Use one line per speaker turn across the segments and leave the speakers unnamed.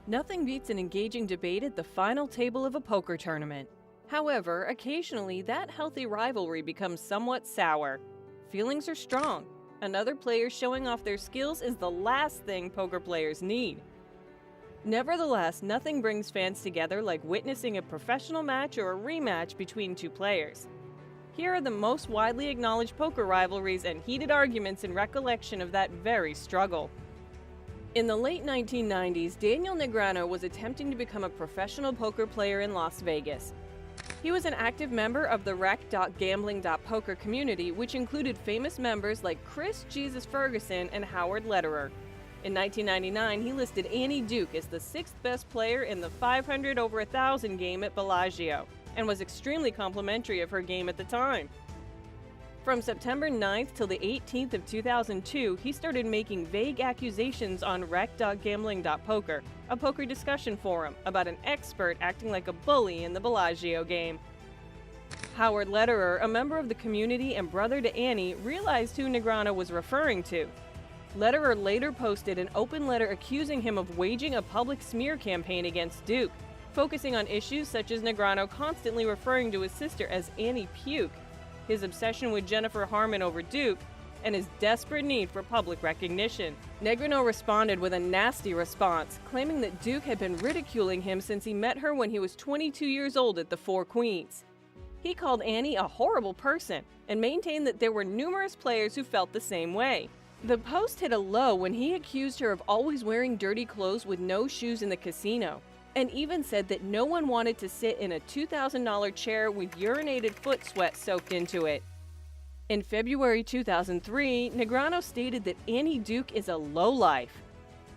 Nothing beats an engaging debate at the final table of a poker tournament. However, occasionally that healthy rivalry becomes somewhat sour. Feelings are strong. Another player showing off their skills is the last thing poker players need. Nevertheless, nothing brings fans together like witnessing a professional match or a rematch between two players. Here are the most widely acknowledged poker rivalries and heated arguments in recollection of that very struggle. In the late 1990s, Daniel Negreanu was attempting to become a professional poker player in Las Vegas. He was an active member of the rec.gambling.poker community, which included famous members like Chris Jesus Ferguson and Howard Lederer. In 1999, he listed Annie Duke as the sixth best player in the 500 over 1,000 game at Bellagio, and was extremely complimentary of her game at the time. From September 9th till the 18th of 2002, he started making vague accusations on rec.gambling.poker, a poker discussion forum, about an expert acting like a bully in the Bellagio game. Howard Lederer, a member of the community and brother to Annie, realized who Negreanu was referring to. Lederer later posted an open letter accusing him of waging a public smear campaign against Duke, focusing on issues such as Negreanu constantly referring to his sister as Annie Puke, his obsession with Jennifer Harmon over Duke, and his desperate need for public recognition. Negreanu responded with a nasty response, claiming that Duke had been ridiculing him since he met her when he was 22 years old at the Four Queens. He called Annie a horrible person and maintained that there were numerous players who felt the same way. The post hit a low when he accused her of always wearing dirty clothes with no shoes in the casino, and even said that no one wanted to sit in a $2,000 chair with urinated foot sweat soaked into it. In February 2003, Negreanu stated that Annie Duke is a lowlife.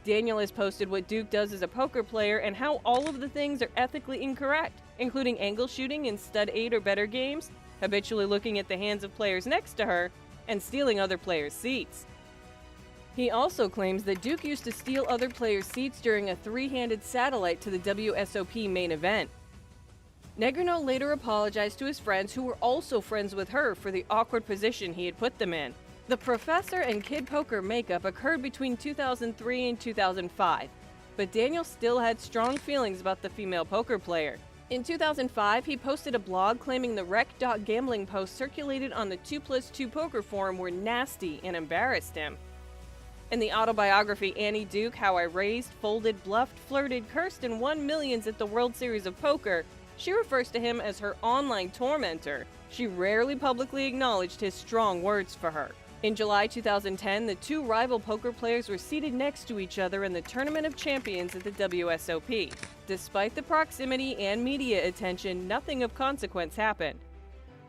Daniel has posted what Duke does as a poker player and how all of the things are ethically incorrect, including angle shooting in stud 8 or better games, habitually looking at the hands of players next to her, and stealing other players' seats. He also claims that Duke used to steal other players' seats during a three-handed satellite to the WSOP main event. Negreanu later apologized to his friends who were also friends with her for the awkward position he had put them in. The Professor and Kid Poker makeup occurred between 2003 and 2005, but Daniel still had strong feelings about the female poker player. In 2005, he posted a blog claiming the rec.gambling posts circulated on the 2+2 poker forum were nasty and embarrassed him. In the autobiography Annie Duke, How I Raised, Folded, Bluffed, Flirted, Cursed, and Won Millions at the World Series of Poker, she refers to him as her online tormentor. She rarely publicly acknowledged his strong words for her. In July 2010, the two rival poker players were seated next to each other in the Tournament of Champions at the WSOP. Despite the proximity and media attention, nothing of consequence happened.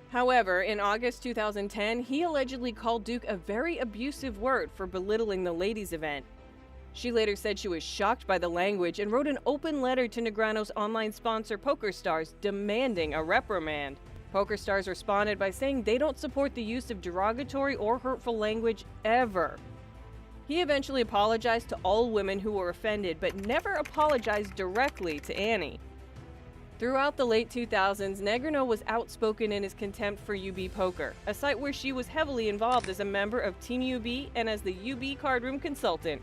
However, in August 2010, he allegedly called Duke a very abusive word for belittling the ladies' event. She later said she was shocked by the language and wrote an open letter to Negreanu's online sponsor PokerStars demanding a reprimand. PokerStars responded by saying they don't support the use of derogatory or hurtful language ever. He eventually apologized to all women who were offended, but never apologized directly to Annie. Throughout the late 2000s, Negreanu was outspoken in his contempt for UB Poker, a site where she was heavily involved as a member of Team UB and as the UB cardroom consultant.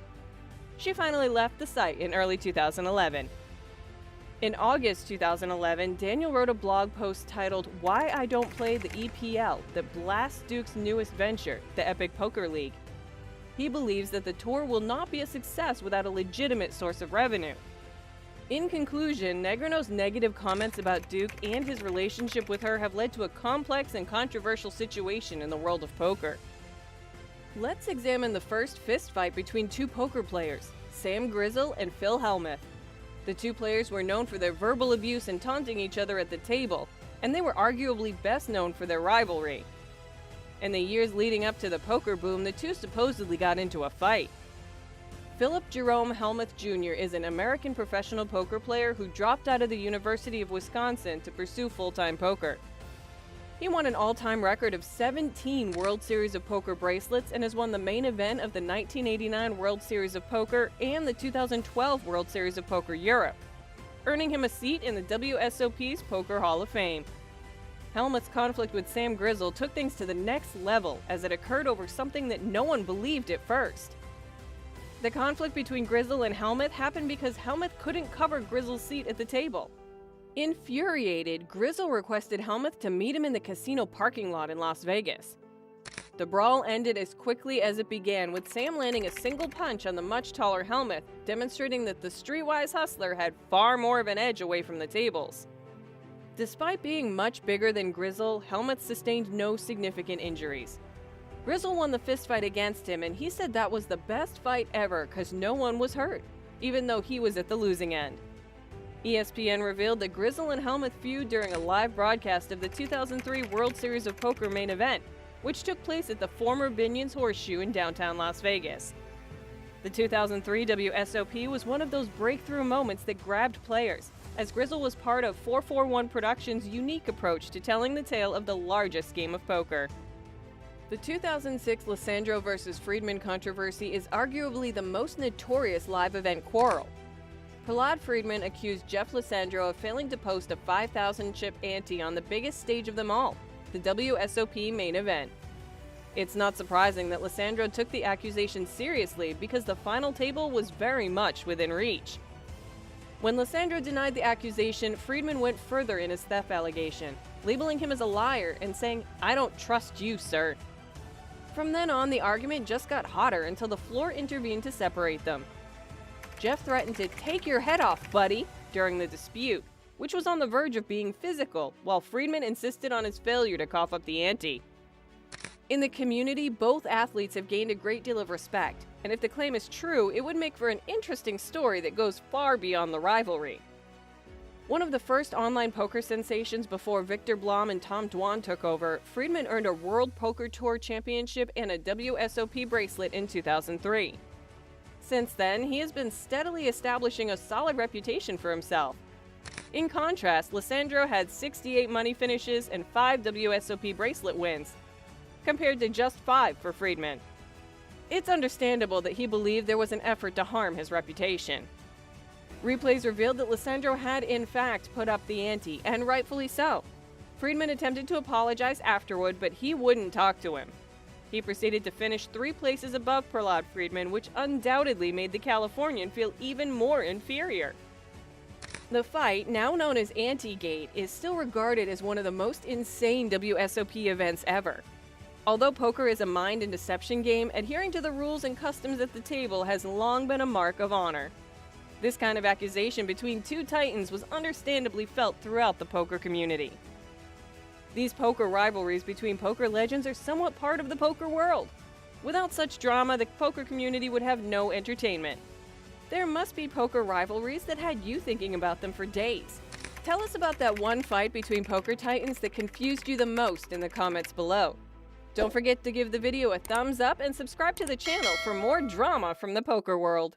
She finally left the site in early 2011. In August 2011, Daniel wrote a blog post titled Why I Don't Play the EPL that blasts Duke's newest venture, the Epic Poker League. He believes that the tour will not be a success without a legitimate source of revenue. In conclusion, Negreanu's negative comments about Duke and his relationship with her have led to a complex and controversial situation in the world of poker. Let's examine the first fistfight between two poker players, Sam Grizzle and Phil Hellmuth. The two players were known for their verbal abuse and taunting each other at the table, and they were arguably best known for their rivalry. In the years leading up to the poker boom, the two supposedly got into a fight. Philip Jerome Hellmuth Jr. is an American professional poker player who dropped out of the University of Wisconsin to pursue full-time poker. He won an all-time record of 17 World Series of Poker bracelets and has won the main event of the 1989 World Series of Poker and the 2012 World Series of Poker Europe, earning him a seat in the WSOP's Poker Hall of Fame. Hellmuth's conflict with Sam Grizzle took things to the next level as it occurred over something that no one believed at first. The conflict between Grizzle and Helmuth happened because Helmuth couldn't cover Grizzle's seat at the table. Infuriated, Grizzle requested Helmuth to meet him in the casino parking lot in Las Vegas. The brawl ended as quickly as it began, with Sam landing a single punch on the much taller Helmuth, demonstrating that the streetwise hustler had far more of an edge away from the tables. Despite being much bigger than Grizzle, Helmuth sustained no significant injuries. Grizzle won the fistfight against him, and he said that was the best fight ever because no one was hurt, even though he was at the losing end. ESPN revealed that Grizzle and Helmuth feud during a live broadcast of the 2003 World Series of Poker main event, which took place at the former Binion's Horseshoe in downtown Las Vegas. The 2003 WSOP was one of those breakthrough moments that grabbed players, as Grizzle was part of 441 Productions' unique approach to telling the tale of the largest game of poker. The 2006 Lissandro vs. Friedman controversy is arguably the most notorious live event quarrel. Prahlad Friedman accused Jeff Lissandro of failing to post a 5,000 chip ante on the biggest stage of them all, the WSOP main event. It's not surprising that Lissandro took the accusation seriously because the final table was very much within reach. When Lissandro denied the accusation, Friedman went further in his theft allegation, labeling him as a liar and saying, "I don't trust you, sir." From then on, the argument just got hotter until the floor intervened to separate them. Jeff threatened to "take your head off, buddy," during the dispute, which was on the verge of being physical, while Friedman insisted on his failure to cough up the ante. In the community, both athletes have gained a great deal of respect, and if the claim is true, it would make for an interesting story that goes far beyond the rivalry. One of the first online poker sensations before Victor Blom and Tom Dwan took over, Friedman earned a World Poker Tour Championship and a WSOP bracelet in 2003. Since then, he has been steadily establishing a solid reputation for himself. In contrast, Lissandro had 68 money finishes and 5 WSOP bracelet wins, compared to just 5 for Friedman. It's understandable that he believed there was an effort to harm his reputation. Replays revealed that Lissandro had in fact put up the ante, and rightfully so. Friedman attempted to apologize afterward, but he wouldn't talk to him. He proceeded to finish 3 places above Prahlad Friedman, which undoubtedly made the Californian feel even more inferior. The fight, now known as Ante-Gate, is still regarded as one of the most insane WSOP events ever. Although poker is a mind and deception game, adhering to the rules and customs at the table has long been a mark of honor. This kind of accusation between two titans was understandably felt throughout the poker community. These poker rivalries between poker legends are somewhat part of the poker world. Without such drama, the poker community would have no entertainment. There must be poker rivalries that had you thinking about them for days. Tell us about that one fight between poker titans that confused you the most in the comments below. Don't forget to give the video a thumbs up and subscribe to the channel for more drama from the poker world.